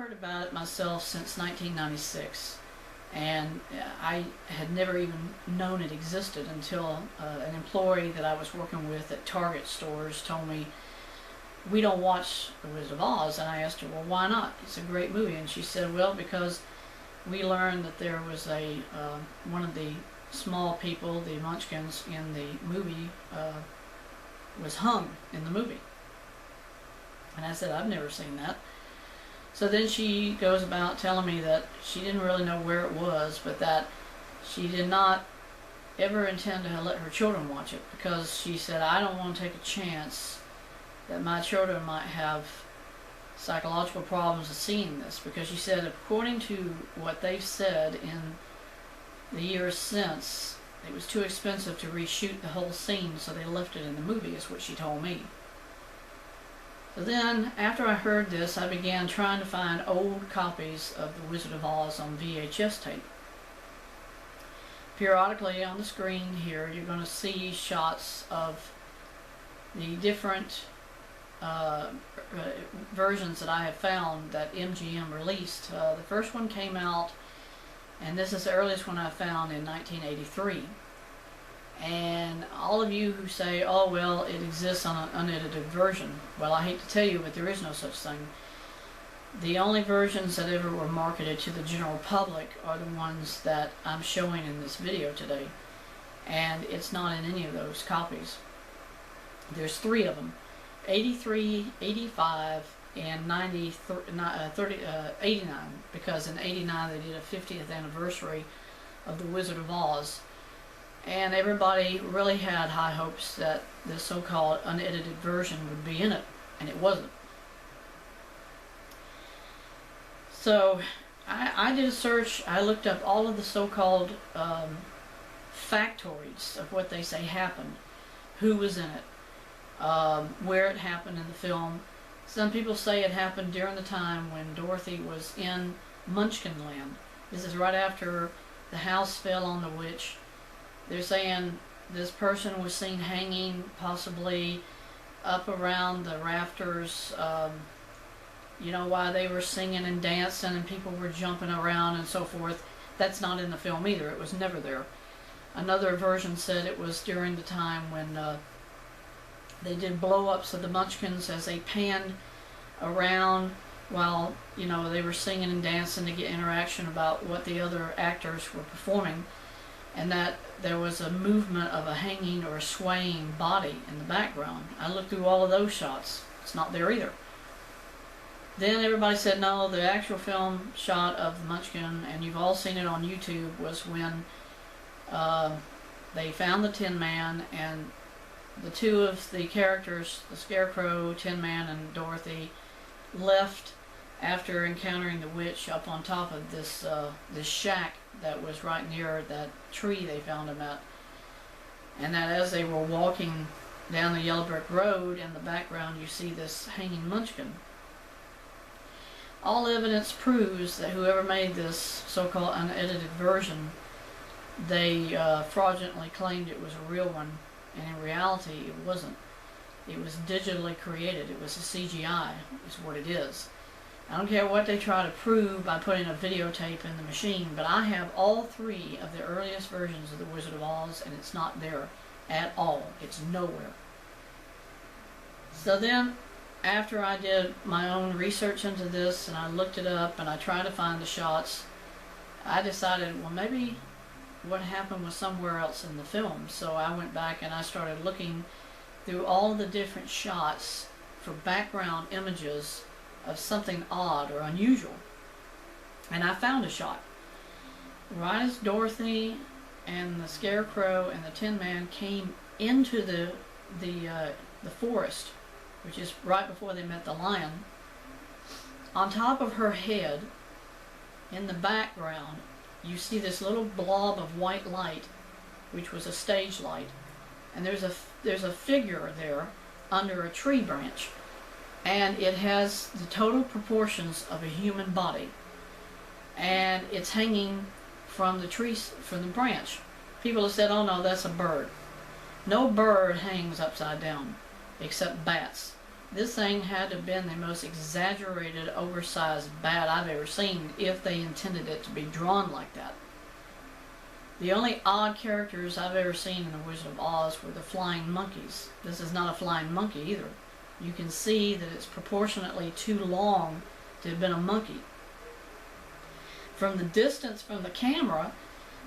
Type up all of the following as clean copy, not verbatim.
heard about it myself since 1996, and I had never even known it existed until an employee that I was working with at Target stores told me, "We don't watch The Wizard of Oz." And I asked her, "Well, why not? It's a great movie." And she said, "Well, because we learned that there was one of the small people, the Munchkins in the movie, was hung in the movie." And I said, "I've never seen that." So then she goes about telling me that she didn't really know where it was, but that she did not ever intend to let her children watch it, because she said, "I don't want to take a chance that my children might have psychological problems of seeing this," because she said, according to what they've said in the years since, it was too expensive to reshoot the whole scene, so they left it in the movie, is what she told me. So then, after I heard this, I began trying to find old copies of The Wizard of Oz on VHS tape. Periodically on the screen here, you're going to see shots of the different versions that I have found that MGM released. The first one came out, and this is the earliest one I found, in 1983. And all of you who say, "Oh, well, it exists on an unedited version," well, I hate to tell you, but there is no such thing. The only versions that ever were marketed to the general public are the ones that I'm showing in this video today. And it's not in any of those copies. There's 3 of them. 83, 85, and 89, because in 89 they did a 50th anniversary of The Wizard of Oz. And everybody really had high hopes that the so-called unedited version would be in it, and it wasn't. So I did a search. I looked up all of the so-called factoids of what they say happened, who was in it, where it happened in the film. Some people say it happened during the time when Dorothy was in Munchkin Land. This is right after the house fell on the witch. They're saying this person was seen hanging, possibly up around the rafters, while they were singing and dancing and people were jumping around and so forth. That's not in the film either. It was never there. Another version said it was during the time when they did blow-ups of the Munchkins as they panned around while, they were singing and dancing to get interaction about what the other actors were performing, and that there was a movement of a hanging or a swaying body in the background. I looked through all of those shots. It's not there either. Then everybody said, no, the actual film shot of the Munchkin, and you've all seen it on YouTube, was when they found the Tin Man, and the 2 of the characters, the Scarecrow, Tin Man, and Dorothy, left after encountering the witch up on top of this shack that was right near that tree they found him at. And that as they were walking down the yellow brick road, in the background you see this hanging Munchkin. All evidence proves that whoever made this so-called unedited version, they fraudulently claimed it was a real one, and in reality it wasn't. It was digitally created. It was a CGI, is what it is. I don't care what they try to prove by putting a videotape in the machine, but I have all 3 of the earliest versions of The Wizard of Oz, and it's not there at all. It's nowhere. So then, after I did my own research into this, and I looked it up, and I tried to find the shots, I decided, well, maybe what happened was somewhere else in the film. So I went back and I started looking through all the different shots for background images of something odd or unusual. And I found a shot. Right as Dorothy and the Scarecrow and the Tin Man came into the forest, which is right before they met the lion, on top of her head, in the background, you see this little blob of white light, which was a stage light, and there's a figure there under a tree branch, and it has the total proportions of a human body, and it's hanging from the tree, from the branch. People have said, oh no, that's a bird. No bird hangs upside down, except bats. This thing had to have been the most exaggerated, oversized bat I've ever seen, if they intended it to be drawn like that. The only odd characters I've ever seen in The Wizard of Oz were the flying monkeys. This is not a flying monkey either. You can see that it's proportionately too long to have been a monkey. From the distance from the camera,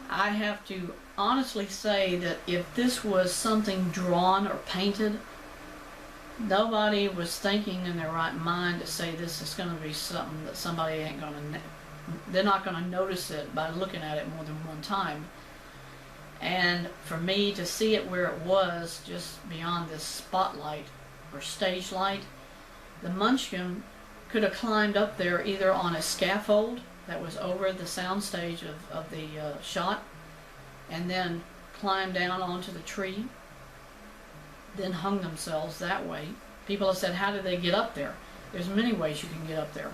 I have to honestly say that if this was something drawn or painted, nobody was thinking in their right mind to say this is going to be something that somebody ain't going to, they're not going to notice it by looking at it more than one time. And for me to see it where it was, just beyond this spotlight or stage light, the Munchkin could have climbed up there either on a scaffold that was over the sound stage of the shot, and then climbed down onto the tree, then hung themselves that way. People have said, how did they get up there? There's many ways you can get up there.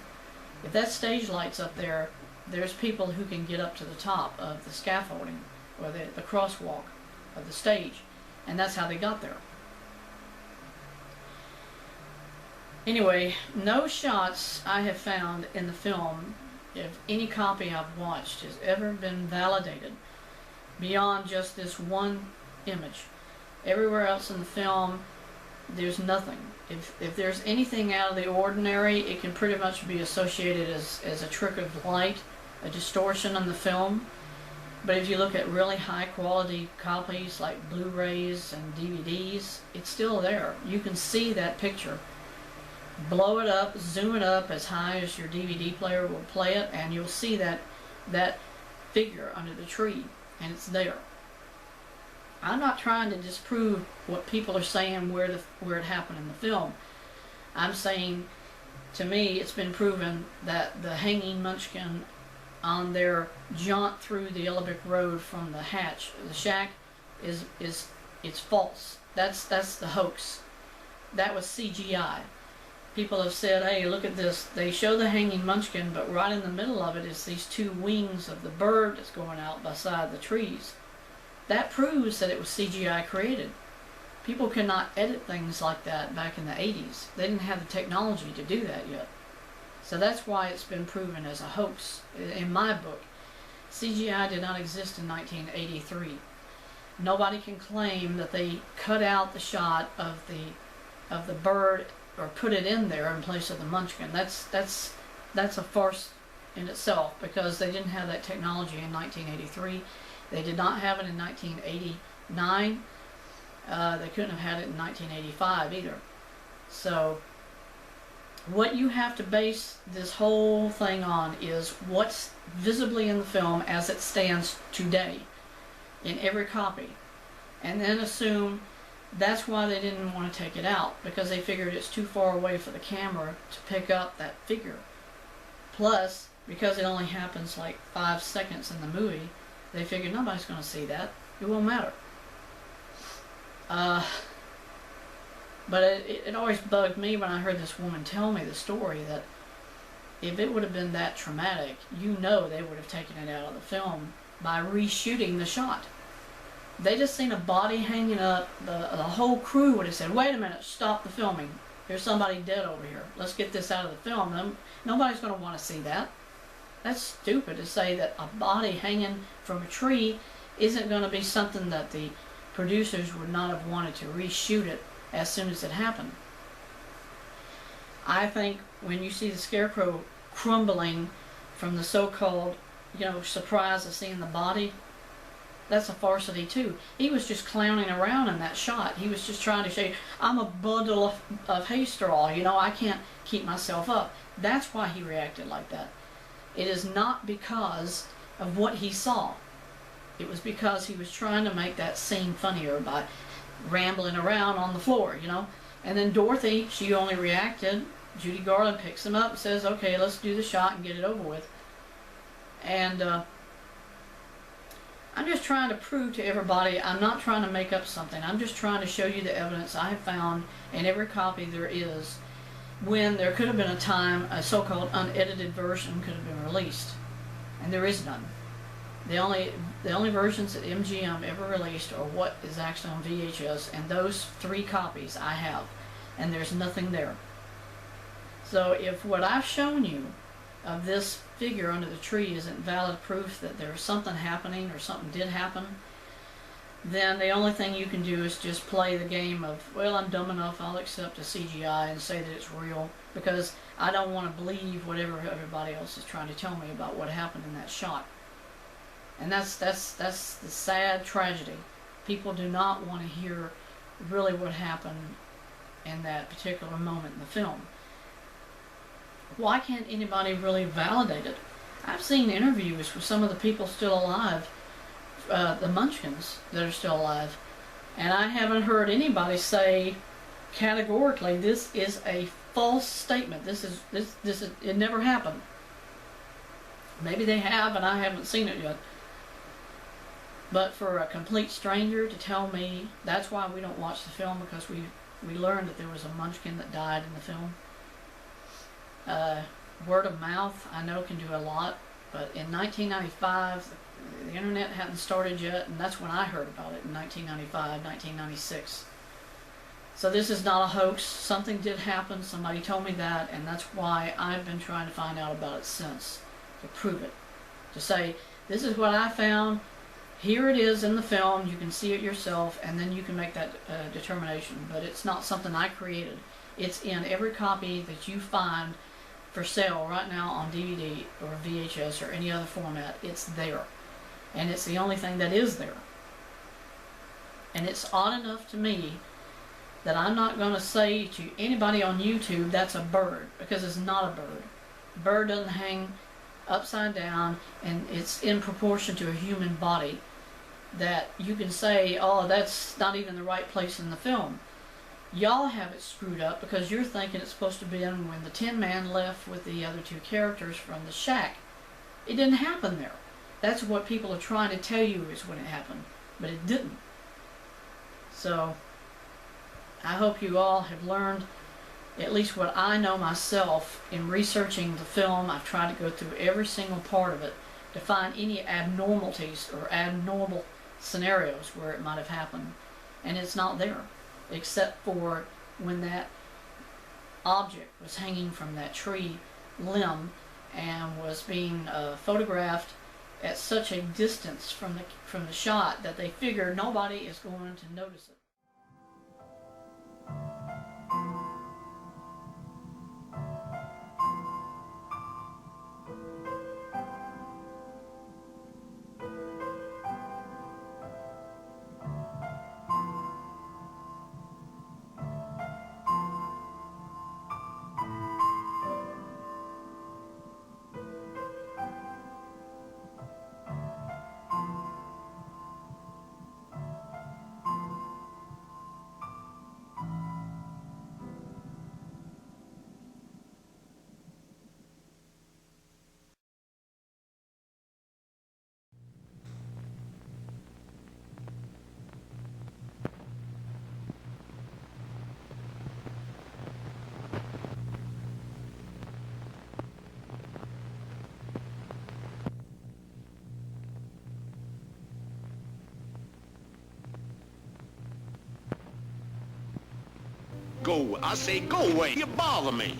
If that stage light's up there, there's people who can get up to the top of the scaffolding or the crosswalk of the stage, and that's how they got there. Anyway, no shots I have found in the film, if any copy I've watched, has ever been validated beyond just this one image. Everywhere else in the film, there's nothing. If there's anything out of the ordinary, it can pretty much be associated as a trick of light, a distortion in the film. But if you look at really high quality copies like Blu-rays and DVDs, it's still there. You can see that picture. Blow it up, zoom it up as high as your DVD player will play it, and you'll see that figure under the tree, and it's there. I'm not trying to disprove what people are saying where it happened in the film. I'm saying, to me, it's been proven that the hanging Munchkin on their jaunt through the yellow brick road from the hatch, the shack, it's false. That's the hoax. That was CGI. People have said, hey, look at this. They show the hanging Munchkin, but right in the middle of it is these two wings of the bird that's going out beside the trees. That proves that it was CGI created. People could not edit things like that back in the 80s. They didn't have the technology to do that yet. So that's why it's been proven as a hoax in my book. CGI did not exist in 1983. Nobody can claim that they cut out the shot of the bird or put it in there in place of the Munchkin. That's a farce in itself, because they didn't have that technology in 1983. They did not have it in 1989. They couldn't have had it in 1985 either. So what you have to base this whole thing on is what's visibly in the film as it stands today in every copy, and then assume that's why they didn't want to take it out, because they figured it's too far away for the camera to pick up that figure. Plus, because it only happens like 5 seconds in the movie, they figured nobody's going to see that. It won't matter. But it always bugged me when I heard this woman tell me the story that if it would have been that traumatic, you know they would have taken it out of the film by reshooting the shot. They just seen a body hanging up, the whole crew would have said, wait a minute, stop the filming. There's somebody dead over here. Let's get this out of the film. Nobody's going to want to see that. That's stupid to say that a body hanging from a tree isn't going to be something that the producers would not have wanted to reshoot it as soon as it happened. I think when you see the Scarecrow crumbling from the so-called, surprise of seeing the body, that's a farcity too. He was just clowning around in that shot. He was just trying to show you, I'm a bundle of hay straw, I can't keep myself up. That's why he reacted like that. It is not because of what he saw. It was because he was trying to make that scene funnier by rambling around on the floor, And then Dorothy, she only reacted. Judy Garland picks him up and says, okay, let's do the shot and get it over with. And I'm just trying to prove to everybody, I'm not trying to make up something. I'm just trying to show you the evidence I have found in every copy there is, when there could have been a time a so-called unedited version could have been released. And there is none. The only versions that MGM ever released are what is actually on VHS, and those 3 copies I have. and there's nothing there. So if what I've shown you of this figure under the tree isn't valid proof that there's something happening or something did happen, then the only thing you can do is just play the game of, well, I'm dumb enough, I'll accept a CGI and say that it's real, because I don't want to believe whatever everybody else is trying to tell me about what happened in that shot. And that's the sad tragedy. People do not want to hear really what happened in that particular moment in the film. Why can't anybody really validate it? I've seen interviews with some of the people still alive, the Munchkins that are still alive, and I haven't heard anybody say categorically this is a false statement. This is it never happened. Maybe they have and I haven't seen it yet. But for a complete stranger to tell me, that's why we don't watch the film, because we learned that there was a Munchkin that died in the film. Word of mouth, I know, can do a lot, but in 1995, the internet hadn't started yet, and that's when I heard about it, in 1995, 1996. So this is not a hoax. Something did happen. Somebody told me that, and that's why I've been trying to find out about it since, to prove it. To say, this is what I found, here it is in the film, you can see it yourself, and then you can make that determination. But it's not something I created. It's in every copy that you find for sale right now on DVD or VHS or any other format. It's there. And it's the only thing that is there. And it's odd enough to me that I'm not going to say to anybody on YouTube that's a bird, because it's not a bird. A bird doesn't hang upside down, and it's in proportion to a human body, that you can say, oh, that's not even the right place in the film. Y'all have it screwed up because you're thinking it's supposed to be in when the Tin Man left with the other two characters from the shack. It didn't happen there. That's what people are trying to tell you is when it happened, but it didn't. So I hope you all have learned at least what I know myself in researching the film. I've tried to go through every single part of it to find any abnormalities or abnormal scenarios where it might have happened, and it's not there, except for when that object was hanging from that tree limb and was being photographed at such a distance from the shot that they figure nobody is going to notice it. Go, I say go away. You bother me.